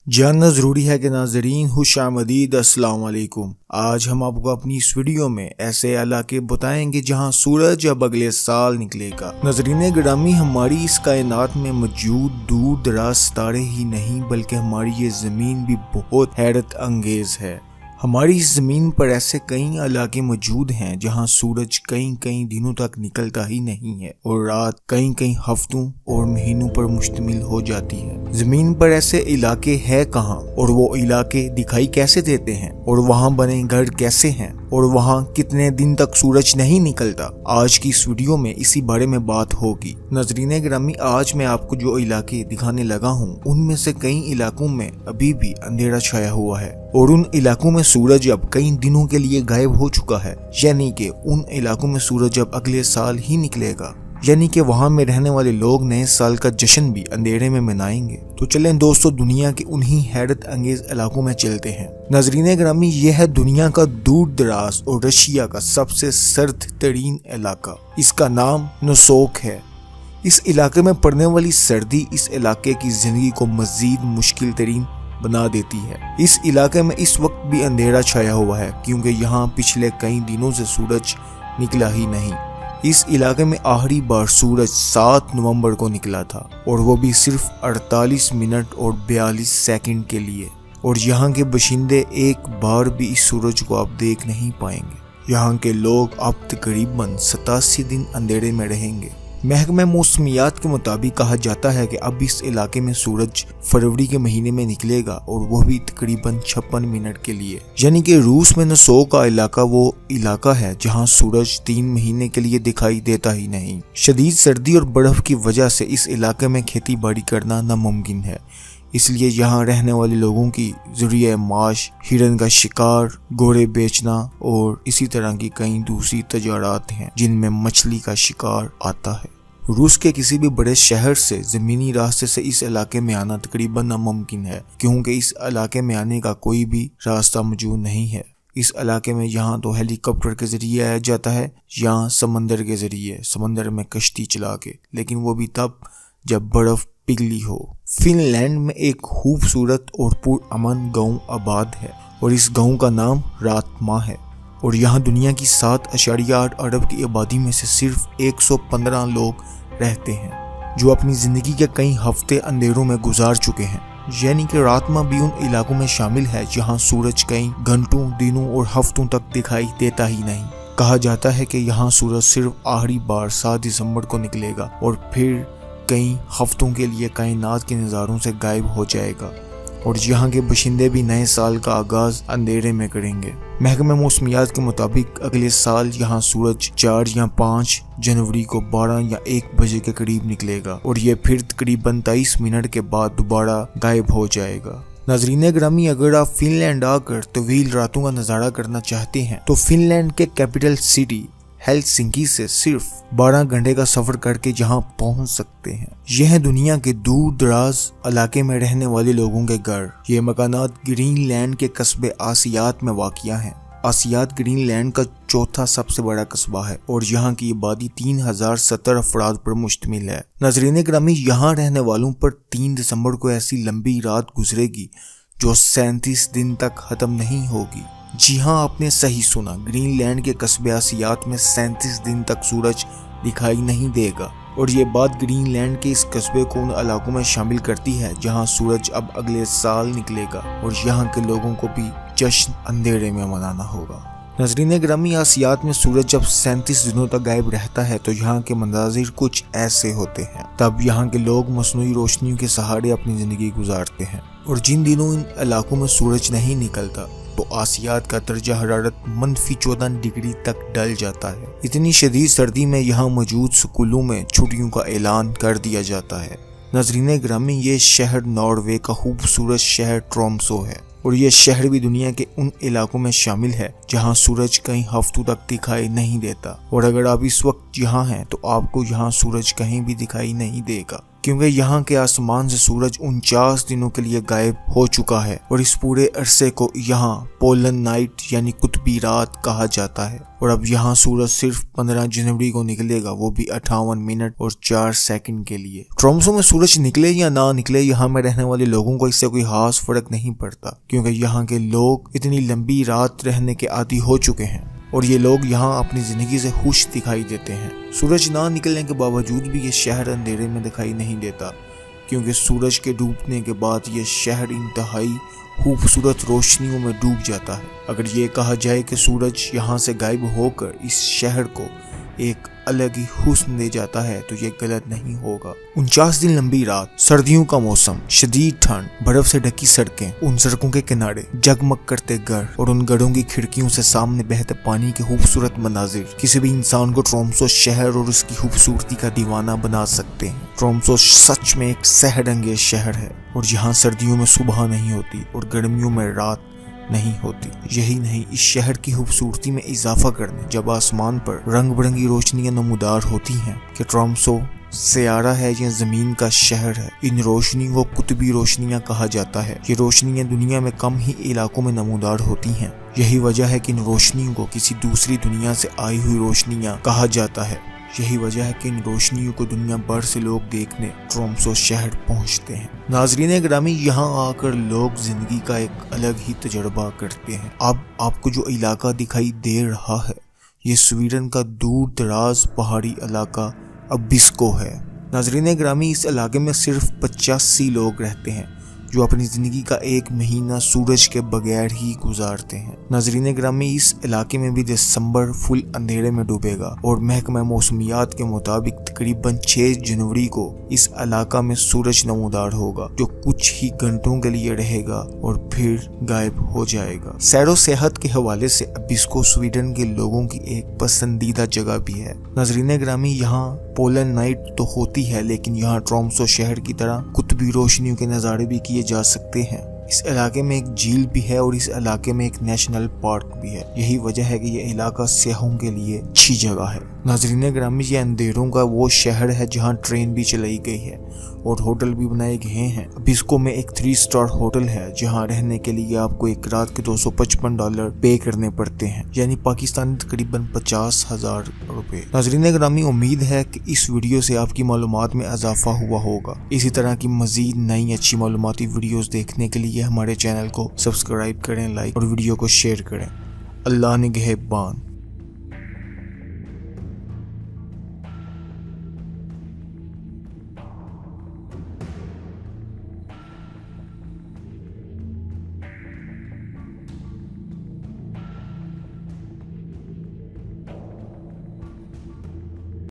जानना ज़रूरी है कि नाज़रीन खुश आमदीद अस्सलाम वालेकुम। आज हम आपको अपनी इस वीडियो में ऐसे इलाके बताएंगे जहां सूरज अब अगले साल निकलेगा। नाज़रीन गिरामी, हमारी इस कायनात में मौजूद दूर दराज सितारे ही नहीं बल्कि हमारी ये ज़मीन भी बहुत हैरत अंगेज है। हमारी इस ज़मीन पर ऐसे कई इलाके मौजूद हैं जहां सूरज कई दिनों तक निकलता ही नहीं है और रात कई हफ्तों और महीनों पर मुश्तमिल हो जाती है। ज़मीन पर ऐसे इलाके हैं कहां और वो इलाके दिखाई कैसे देते हैं और वहां बने घर कैसे हैं और वहां कितने दिन तक सूरज नहीं निकलता, आज की इस वीडियो में इसी बारे में बात होगी। नाज़रीन गिरामी, आज मैं आपको जो इलाके दिखाने लगा हूँ उनमें से कई इलाकों में अभी भी अंधेरा छाया हुआ है और उन इलाकों में सूरज अब कई दिनों के लिए गायब हो चुका है, यानी कि उन इलाकों में सूरज अब अगले साल ही निकलेगा, यानी कि वहां में रहने वाले लोग नए साल का जश्न भी अंधेरे में मनाएंगे। तो चलें दोस्तों, दुनिया के उन्हीं हैरत अंगेज इलाकों में चलते हैं। नाज़रीन ग्रामी, यह है दुनिया का दूर दराज और रशिया का सबसे सर्द तरीन इलाका। इसका नाम नोसोक है। इस इलाके में पड़ने वाली सर्दी इस इलाके की जिंदगी को मजीद मुश्किल तरीन बना देती है। इस इलाके में इस वक्त भी अंधेरा छाया हुआ है क्योंकि यहाँ पिछले कई दिनों से सूरज निकला ही नहीं। इस इलाके में आखिरी बार सूरज 7 नवंबर को निकला था और वो भी सिर्फ 48 मिनट और 42 सेकंड के लिए, और यहाँ के बाशिंदे एक बार भी इस सूरज को अब देख नहीं पाएंगे। यहाँ के लोग अब तकरीबन 87 दिन अंधेरे में रहेंगे। महकमा मौसमियात के मुताबिक कहा जाता है कि अब इस इलाके में सूरज फरवरी के महीने में निकलेगा और वो भी तकरीबन 56 मिनट के लिए, यानी कि रूस में नोसोक का इलाका वो इलाका है जहां सूरज 3 महीने के लिए दिखाई देता ही नहीं। शदीद सर्दी और बर्फ की वजह से इस इलाके में खेती बाड़ी करना नामुमकिन है, इसलिए यहाँ रहने वाले लोगों की ज़रिया माश हिरन का शिकार, घोड़े बेचना और इसी तरह की कई दूसरी तजारात हैं जिनमें मछली का शिकार आता है। रूस के किसी भी बड़े शहर से ज़मीनी रास्ते से इस इलाके में आना तकरीबन नामुमकिन है क्योंकि इस इलाके में आने का कोई भी रास्ता मौजूद नहीं है। इस इलाके में यहाँ तो हेलीकॉप्टर के ज़रिए आया जाता है या समंदर के ज़रिए, समंदर में कश्ती चला के, लेकिन वो भी तब जब बर्फ़ पिघली हो। फिनलैंड में एक खूबसूरत और पुरअमन गांव आबाद है और इस गांव का नाम रातमा है और यहाँ दुनिया की 7.8 अरब की आबादी में से सिर्फ 115 लोग रहते हैं जो अपनी ज़िंदगी के कई हफ्ते अंधेरों में गुजार चुके हैं। यानी कि रातमा भी उन इलाकों में शामिल है जहाँ सूरज कई घंटों, दिनों और हफ्तों तक दिखाई देता ही नहीं। कहा जाता है कि यहाँ सूरज सिर्फ आखिरी बार 7 दिसंबर को निकलेगा और फिर कई हफ्तों के लिए कायनात के नज़ारों से गायब हो जाएगा और यहाँ के बाशिंदे भी नए साल का आगाज अंधेरे में करेंगे। महकमा मौसमियात के मुताबिक अगले साल यहाँ सूरज 4 या 5 जनवरी को 12 या 1 बजे के करीब निकलेगा और ये फिर तकरीबन 23 मिनट के बाद दोबारा गायब हो जाएगा। नाज़रीन ग्रामी, अगर आप फिनलैंड आकर तवील रातों का नज़ारा करना चाहते हैं तो फिनलैंड के कैपिटल सिटी हेलसिंकी से सिर्फ 12 घंटे का सफर करके जहां पहुंच सकते हैं। यह है दुनिया के दूर दराज इलाके में रहने वाले लोगों के घर। ये मकानात ग्रीनलैंड के कस्बे आसियात में वाक़िया हैं। आसियात ग्रीनलैंड का चौथा सबसे बड़ा कस्बा है और यहाँ की आबादी 3070 अफराद पर मुश्तमिल है। नाज़रीन ग्रामी, यहाँ रहने वालों पर 3 दिसंबर को ऐसी लंबी रात गुजरेगी जो 37 दिन तक खत्म नहीं होगी। जी हाँ, आपने सही सुना, ग्रीनलैंड के कस्बे आसियात में 37 दिन तक सूरज दिखाई नहीं देगा और ये बात ग्रीनलैंड के इस कस्बे को उन इलाकों में शामिल करती है जहाँ सूरज अब अगले साल निकलेगा और यहाँ के लोगों को भी जश्न अंधेरे में मनाना होगा। नाज़रीन ग्रामी, आसियात में सूरज जब 37 दिनों तक गायब रहता है तो यहाँ के मंजाजिर कुछ ऐसे होते हैं। तब यहाँ के लोग मसनूई रोशनियों के सहारे अपनी ज़िंदगी गुजारते हैं और जिन दिनों इन इलाकों में सूरज नहीं निकलता तो आसियात का दर्जा हरारत -14 डिग्री तक डल जाता है। इतनी शदीद सर्दी में यहाँ मौजूद स्कूलों में छुट्टियों का ऐलान कर दिया जाता है। नाज़रीन ग्रामी, ये शहर नॉर्वे का खूबसूरत शहर ट्रोम्सो है और ये शहर भी दुनिया के उन इलाकों में शामिल है जहाँ सूरज कई हफ्तों तक दिखाई नहीं देता और अगर आप इस वक्त यहाँ हैं तो आपको यहाँ सूरज कहीं भी दिखाई नहीं देगा। کیونکہ یہاں کے آسمان سے سورج 49 دنوں کے لیے غائب ہو چکا ہے اور اس پورے عرصے کو یہاں پولن نائٹ یعنی قطبی رات کہا جاتا ہے۔ اور اب یہاں سورج صرف 15 جنوری کو نکلے گا، وہ بھی 58 منٹ اور 4 سیکنڈ کے لیے۔ ٹرومسو میں سورج نکلے یا نہ نکلے یہاں میں رہنے والے لوگوں کو اس سے کوئی خاص فرق نہیں پڑتا، کیونکہ یہاں کے لوگ اتنی لمبی رات رہنے کے عادی ہو چکے ہیں اور یہ لوگ یہاں اپنی زندگی سے خوش دکھائی دیتے ہیں۔ سورج نہ نکلنے کے باوجود بھی یہ شہر اندھیرے میں دکھائی نہیں دیتا، کیونکہ سورج کے ڈوبنے کے بعد یہ شہر انتہائی خوبصورت روشنیوں میں ڈوب جاتا ہے۔ اگر یہ کہا جائے کہ سورج یہاں سے غائب ہو کر اس شہر کو ایک الگ ہی حسن دے جاتا ہے تو یہ غلط نہیں ہوگا۔ 49 دن لمبی رات، سردیوں کا موسم، شدید ٹھنڈ، برف سے ڈھکی سڑکیں، ان سڑکوں کے کنارے جگمگ کرتے گھر اور ان گھروں کی کھڑکیوں سے سامنے بہتے پانی کے خوبصورت مناظر کسی بھی انسان کو ٹرومسو شہر اور اس کی خوبصورتی کا دیوانہ بنا سکتے ہیں۔ ٹرومسو سچ میں ایک سحر انگیز شہر ہے اور یہاں سردیوں میں صبح نہیں ہوتی اور گرمیوں میں رات نہیں ہوتی۔ یہی نہیں، اس شہر کی خوبصورتی میں اضافہ کرنے جب آسمان پر رنگ برنگی روشنیاں نمودار ہوتی ہیں کہ ٹرومسو سیارہ ہے یا زمین کا شہر ہے۔ ان روشنیوں کو قطبی روشنیاں کہا جاتا ہے۔ یہ روشنیاں دنیا میں کم ہی علاقوں میں نمودار ہوتی ہیں۔ یہی وجہ ہے کہ ان روشنیوں کو کسی دوسری دنیا سے آئی ہوئی روشنیاں کہا جاتا ہے۔ یہی وجہ ہے کہ ان روشنیوں کو دنیا بھر سے لوگ دیکھنے ٹرومسو شہر پہنچتے ہیں۔ ناظرین گرامی، یہاں آ کر لوگ زندگی کا ایک الگ ہی تجربہ کرتے ہیں۔ اب آپ کو جو علاقہ دکھائی دے رہا ہے یہ سویڈن کا دور دراز پہاڑی علاقہ ابسکو ہے۔ ناظرین گرامی، اس علاقے میں صرف 85 لوگ رہتے ہیں جو اپنی زندگی کا 1 مہینہ سورج کے بغیر ہی گزارتے ہیں۔ ناظرین گرامی، اس علاقے میں بھی دسمبر فل اندھیرے میں ڈوبے گا اور محکمہ موسمیات کے مطابق تقریباً 6 جنوری کو اس علاقہ میں سورج نمودار ہوگا جو کچھ ہی گھنٹوں کے لیے رہے گا اور پھر غائب ہو جائے گا۔ سیر و سیاحت کے حوالے سے ابسکو سویڈن کے لوگوں کی ایک پسندیدہ جگہ بھی ہے۔ ناظرین گرامی، یہاں پولن نائٹ تو ہوتی ہے لیکن یہاں ٹرومسو شہر کی طرح قطبی روشنیوں کے نظارے بھی کیے جا سکتے ہیں۔ اس علاقے میں ایک جھیل بھی ہے اور اس علاقے میں ایک نیشنل پارک بھی ہے۔ یہی وجہ ہے کہ یہ علاقہ سیاحوں کے لیے اچھی جگہ ہے۔ ناظرین گرامی، یہ اندھیروں کا وہ شہر ہے جہاں ٹرین بھی چلائی گئی ہے اور ہوٹل بھی بنائے گئے ہیں۔ ابسکو میں ایک 3 اسٹار ہوٹل ہے جہاں رہنے کے لیے آپ کو ایک رات کے $255 پے کرنے پڑتے ہیں، یعنی پاکستانی تقریباً 50,000 روپے۔ ناظرین گرامی، امید ہے کہ اس ویڈیو سے آپ کی معلومات میں اضافہ ہوا ہوگا۔ اسی طرح کی مزید نئی اچھی معلوماتی ویڈیوز دیکھنے کے لیے ہمارے چینل کو سبسکرائب کریں، لائک اور ویڈیو کو شیئر کریں۔ اللہ نگہبان۔